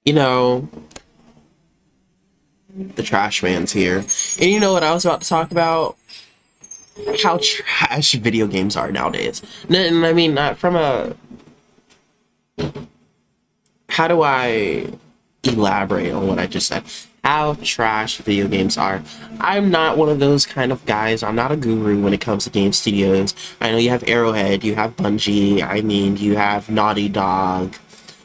You know, the trash man's here. And you know what I was about to talk about? How trash video games are nowadays. And I mean, not from a... How do I elaborate on what I just said? How trash video games are. I'm not one of those kind of guys. I'm not a guru when it comes to game studios. I know you have Arrowhead, you have Bungie, I mean, you have Naughty Dog.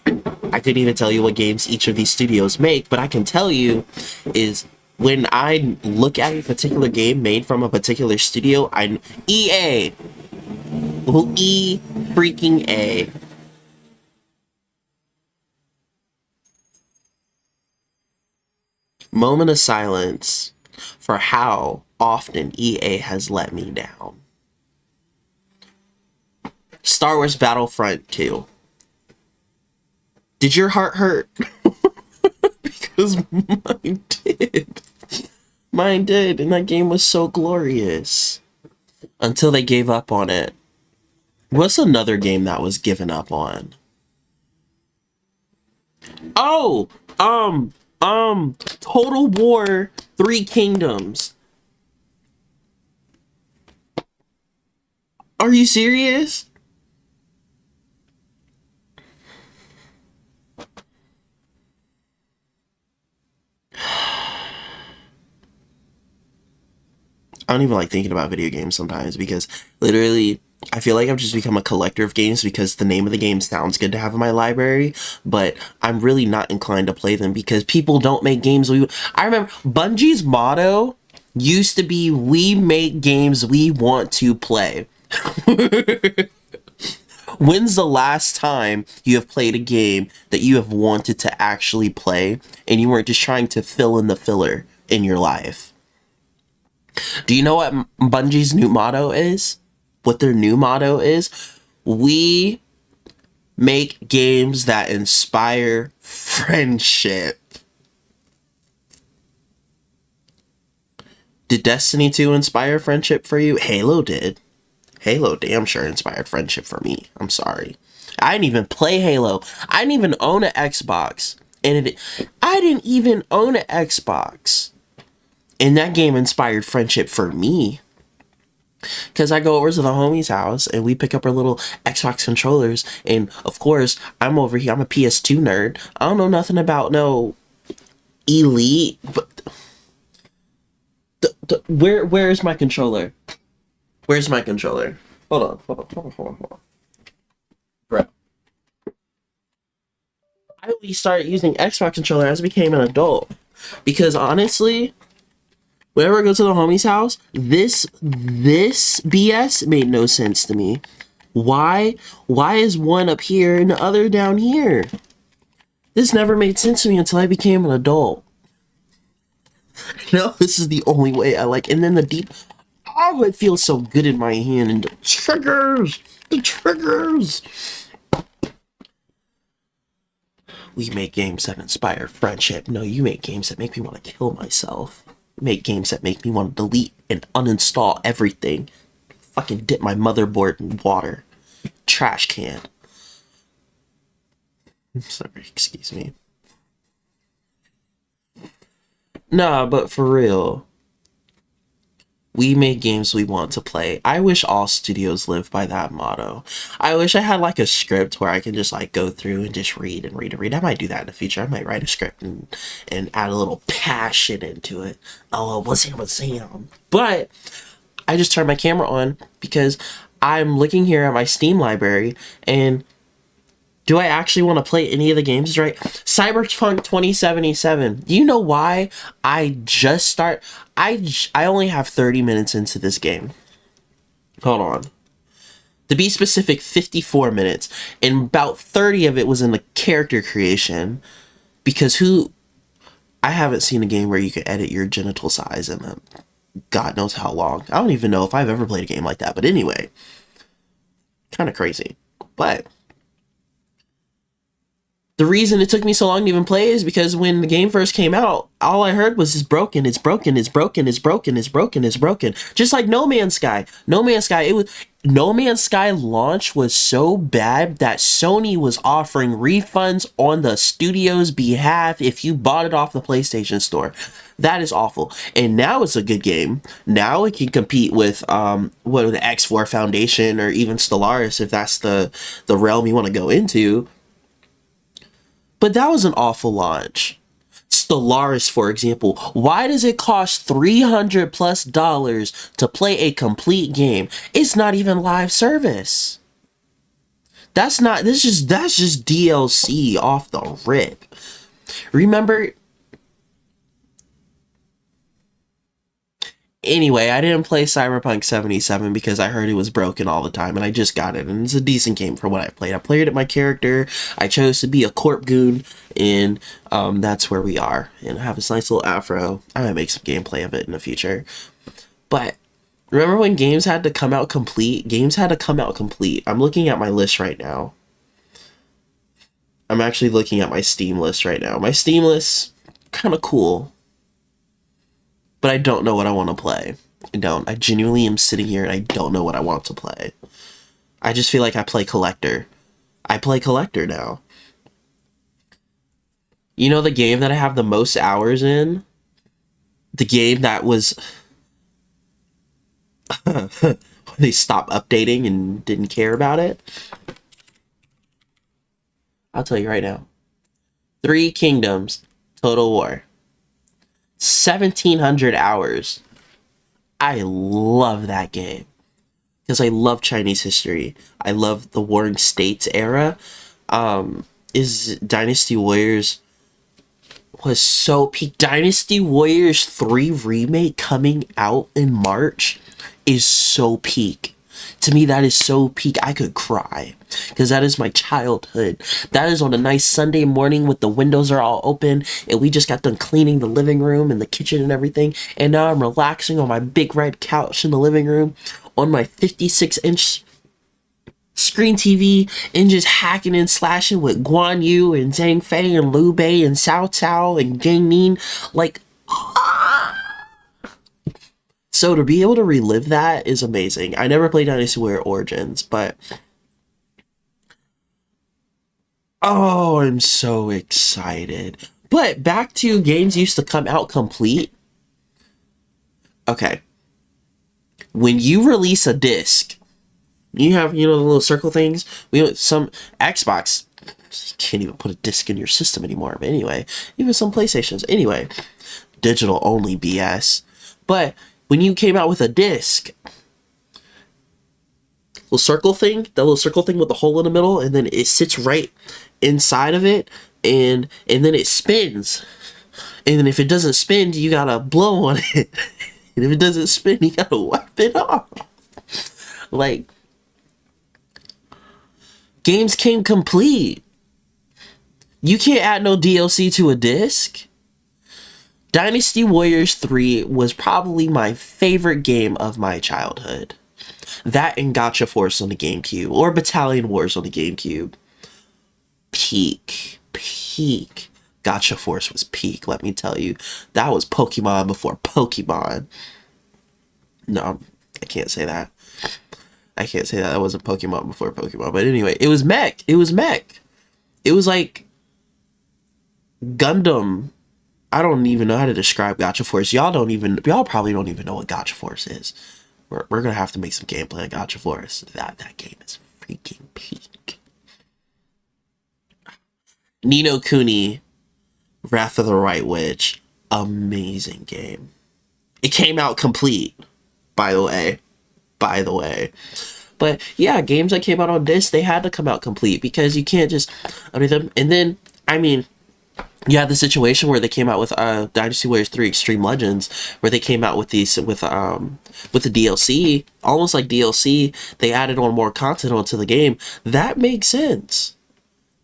I couldn't even tell you what games each of these studios make, but I can tell you is when I look at a particular game made from a particular studio, I EA. Well, E freaking A. Moment of silence for how often EA has let me down. Star Wars Battlefront 2. Did your heart hurt? Because mine did. Mine did, and that game was so glorious. Until they gave up on it. What's another game that was given up on? Oh! Total War 3 Kingdoms. Are you serious? I don't even like thinking about video games sometimes because literally I feel like I've just become a collector of games because the name of the game sounds good to have in my library, but I'm really not inclined to play them because people don't make games. I remember Bungie's motto used to be, "We make games we want to play." When's the last time you have played a game that you have wanted to actually play and you weren't just trying to fill in the filler in your life? Do you know what Bungie's new motto is? What their new motto is? We make games that inspire friendship. Did Destiny 2 inspire friendship for you? Halo did. Halo damn sure inspired friendship for me. I'm sorry. I didn't even play Halo. I didn't even own an Xbox. I didn't even own an Xbox. And that game inspired friendship for me. Because I go over to the homie's house and we pick up our little Xbox controllers. And of course, I'm over here. I'm a PS2 nerd. I don't know nothing about no Elite. But where's my controller? Where's my controller? Hold on. Bro. I only started using Xbox controller as I became an adult. Because honestly, whenever I go to the homie's house, this BS made no sense to me. Why is one up here and the other down here? This never made sense to me until I became an adult. No, this is the only way I like. And then the deep, oh, it feels so good in my hand. And the triggers. We make games that inspire friendship. No, you make games that make me want to kill myself. Make games that make me want to delete and uninstall everything. Fucking dip my motherboard in water. Trash can. Sorry, excuse me. Nah, but for real. We make games we want to play. I wish all studios lived by that motto. I wish I had like a script where I can just like go through and just read and read and read. I might do that in the future. I might write a script and add a little passion into it. Oh, what's Sam? But I just turned my camera on because I'm looking here at my Steam library and do I actually want to play any of the games right? Cyberpunk 2077. Do you know why I only have 30 minutes into this game. Hold on. To be specific, 54 minutes. And about 30 of it was in the character creation. Because I haven't seen a game where you can edit your genital size in them. God knows how long. I don't even know if I've ever played a game like that. But anyway. Kind of crazy. But The reason it took me so long to even play is because when the game first came out, all I heard was it's broken, it's broken, it's broken, it's broken, it's broken, it's broken. Just like No Man's Sky. No Man's Sky launch was so bad that Sony was offering refunds on the studio's behalf if you bought it off the PlayStation Store. That is awful. And now it's a good game. Now it can compete with the X4 Foundation or even Stellaris if that's the realm you want to go into. But that was an awful launch. Stellaris, for example, why does it cost $300+ to play a complete game? It's not even live service. That's just DLC off the rip. Remember? Anyway, I didn't play Cyberpunk 77 because I heard it was broken all the time, and I just got it, and it's a decent game for what I played. I played it my character, I chose to be a corp goon, and that's where we are. And I have this nice little afro. I might make some gameplay of it in the future. But remember when games had to come out complete? Games had to come out complete. I'm looking at my list right now. I'm actually looking at my Steam list right now. My Steam list, kind of cool. But I don't know what I want to play. I don't. I genuinely am sitting here and I don't know what I want to play. I just feel like I play collector. I play collector now. You know the game that I have the most hours in? The game that was... they stopped updating and didn't care about it? I'll tell you right now. 3 Kingdoms Total War. 1,700 hours. I love that game because I love Chinese history. I love the Warring States era. Is Dynasty Warriors was so peak. Dynasty Warriors 3 remake coming out in March is so peak. To me, that is so peak. I could cry because that is my childhood. That is on a nice Sunday morning with the windows are all open and we just got done cleaning the living room and the kitchen and everything. And now I'm relaxing on my big red couch in the living room on my 56-inch screen TV and just hacking and slashing with Guan Yu and Zhang Fei and Liu Bei and Cao Cao and Gang Nin. Like, so to be able to relive that is amazing. I never played Dynasty Warrior Origins, but oh, I'm so excited. But back to games used to come out complete. Okay. When you release a disc, you have, the little circle things. Some Xbox can't even put a disc in your system anymore. But anyway, even some PlayStations. Anyway, digital only BS. But when you came out with a disc, little circle thing, that little circle thing with the hole in the middle, and then it sits right inside of it, and then it spins. And then if it doesn't spin, you gotta blow on it. And if it doesn't spin, you gotta wipe it off. Like, games came complete. You can't add no DLC to a disc. Dynasty Warriors 3 was probably my favorite game of my childhood. That and Gotcha Force on the GameCube, or Battalion Wars on the GameCube. Peak. Gotcha Force was peak, let me tell you. That was Pokemon before Pokemon. No, I can't say that. That wasn't Pokemon before Pokemon. But anyway, it was mech. It was like Gundam. I don't even know how to describe Gotcha Force. Y'all probably don't even know what Gotcha Force is. We're gonna have to make some gameplay of Gotcha Force. That game is freaking peak. Ni no Kuni, Wrath of the Right Witch, amazing game. It came out complete, by the way. But yeah, games that came out on disc, they had to come out complete because you can't just under them. And then, you had the situation where they came out with Dynasty Warriors 3 Extreme Legends, where they came out with the DLC, almost like DLC. They added on more content onto the game. That makes sense.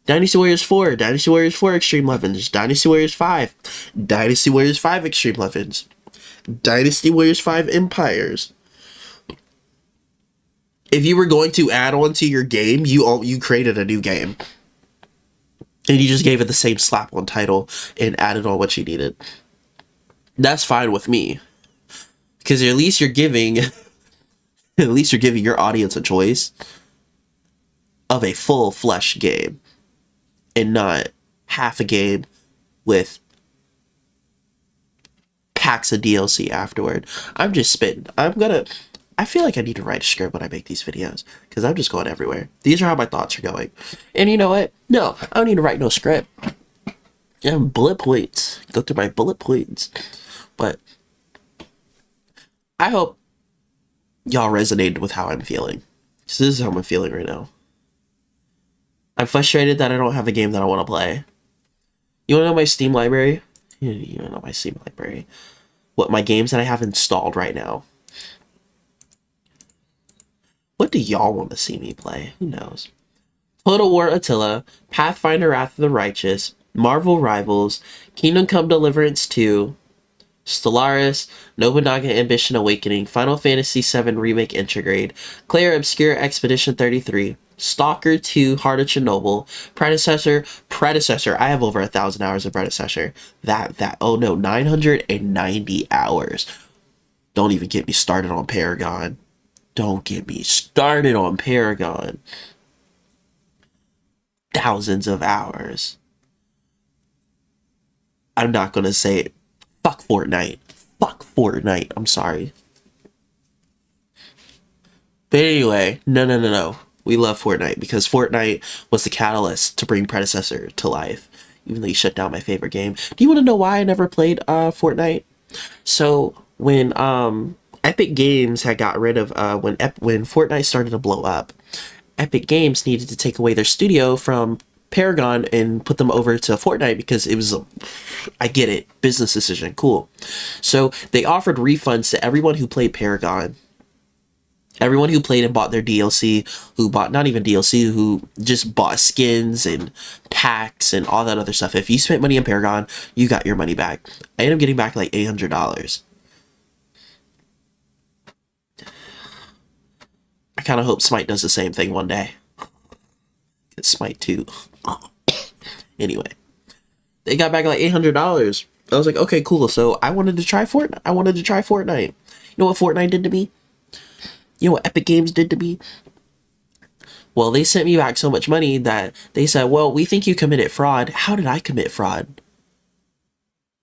Dynasty Warriors 4, Dynasty Warriors 4 Extreme Legends, Dynasty Warriors 5, Dynasty Warriors 5 Extreme Legends, Dynasty Warriors 5 Empires. If you were going to add on to your game, you created a new game. and you just gave it the same slap on title and added on what you needed. That's fine with me, because at least you're giving your audience a choice of a full flesh game and not half a game with packs of DLC afterward. I'm just spitting. I feel like I need to write a script when I make these videos, because I'm just going everywhere. These are how my thoughts are going. And you know what? No, I don't need to write no script. And bullet points. Go through my bullet points. But I hope y'all resonated with how I'm feeling. So this is how I'm feeling right now. I'm frustrated that I don't have a game that I want to play. You want to know my Steam library? You want to know my Steam library? What my games that I have installed right now. What do y'all want to see me play? Who knows? Total War Attila, Pathfinder Wrath of the Righteous, Marvel Rivals, Kingdom Come Deliverance 2, Stellaris, Nobunaga Ambition Awakening, Final Fantasy VII Remake Intergrade, Claire Obscure Expedition 33, Stalker 2 Heart of Chernobyl, Predecessor, I have over 1,000 hours of Predecessor. Oh no, 990 hours. Don't even get me started on Paragon. Don't get me started on Paragon. Thousands of hours. I'm not gonna say it. Fuck Fortnite. Fuck Fortnite. I'm sorry. But anyway, no. We love Fortnite because Fortnite was the catalyst to bring Predecessor to life. Even though you shut down my favorite game. Do you want to know why I never played Fortnite? So when Epic Games had got rid of when Fortnite started to blow up, Epic Games needed to take away their studio from Paragon and put them over to Fortnite because it was I get it, business decision, cool. So they offered refunds to everyone who played Paragon. Everyone who played and bought their DLC, who bought not even DLC, who just bought skins and packs and all that other stuff. If you spent money in Paragon, you got your money back. I ended up getting back like $800. I kind of hope Smite does the same thing one day. It's Smite 2. Anyway, they got back like $800. I was like, okay, cool. So I wanted to try Fortnite. You know what Fortnite did to me? You know what Epic Games did to me? Well, they sent me back so much money that they said, well, we think you committed fraud. How did I commit fraud?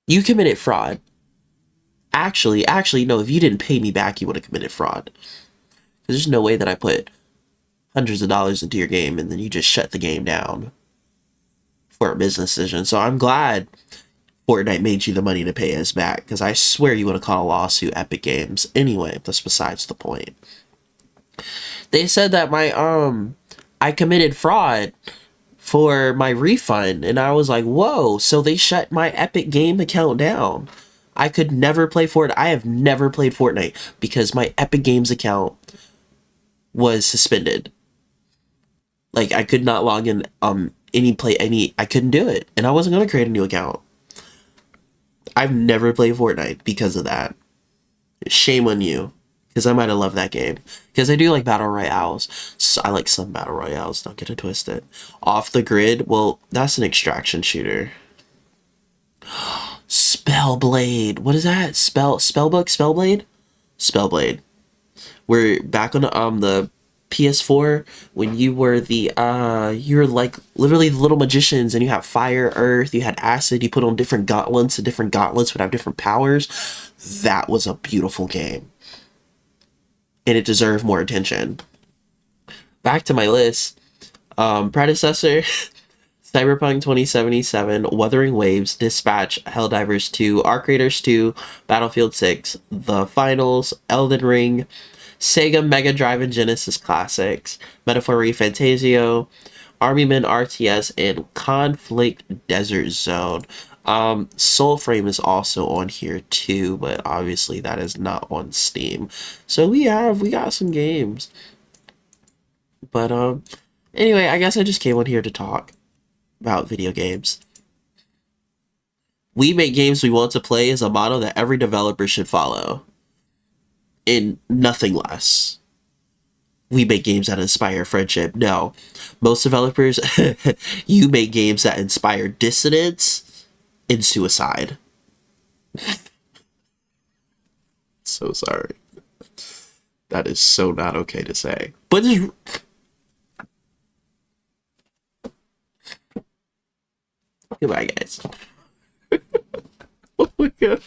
You committed fraud. Actually, no, if you didn't pay me back, you would have committed fraud. There's no way that I put hundreds of dollars into your game and then you just shut the game down for a business decision. So I'm glad Fortnite made you the money to pay us back, because I swear you would have caught a lawsuit, Epic Games. Anyway, that's besides the point. They said that I committed fraud for my refund, and I was like, whoa, so they shut my Epic Game account down. I could never play Fortnite. I have never played Fortnite because my Epic Games account was suspended. Like, I could not log in I couldn't do it, and I wasn't going to create a new account. I've never played Fortnite because of that. Shame on you. Because I might have loved that game. Because I do like Battle Royales. So I like some Battle Royales, don't get it twisted. Off the Grid, well, that's an extraction shooter. Spellblade. What is that? Spellblade? Spellblade. We're back on the PS4 when you were you're like literally the little magicians, and you have fire, earth, you had acid, you put on different gauntlets, and different gauntlets would have different powers. That was a beautiful game. And it deserved more attention. Back to my list. Predecessor, Cyberpunk 2077, Wuthering Waves, Dispatch, Helldivers 2, Arc Raiders 2, Battlefield 6, The Finals, Elden Ring, Sega Mega Drive and Genesis Classics, Metaphor Fantasio, Army Men RTS, and Conflict Desert Zone. Soulframe is also on here too, but obviously that is not on Steam. So we got some games. But anyway, I guess I just came on here to talk about video games. We make games we want to play is a motto that every developer should follow. And nothing less. we make games that inspire friendship. No, most developers, you make games that inspire dissonance and suicide. So sorry. That is so not okay to say. But it's, goodbye, guys. Oh my god.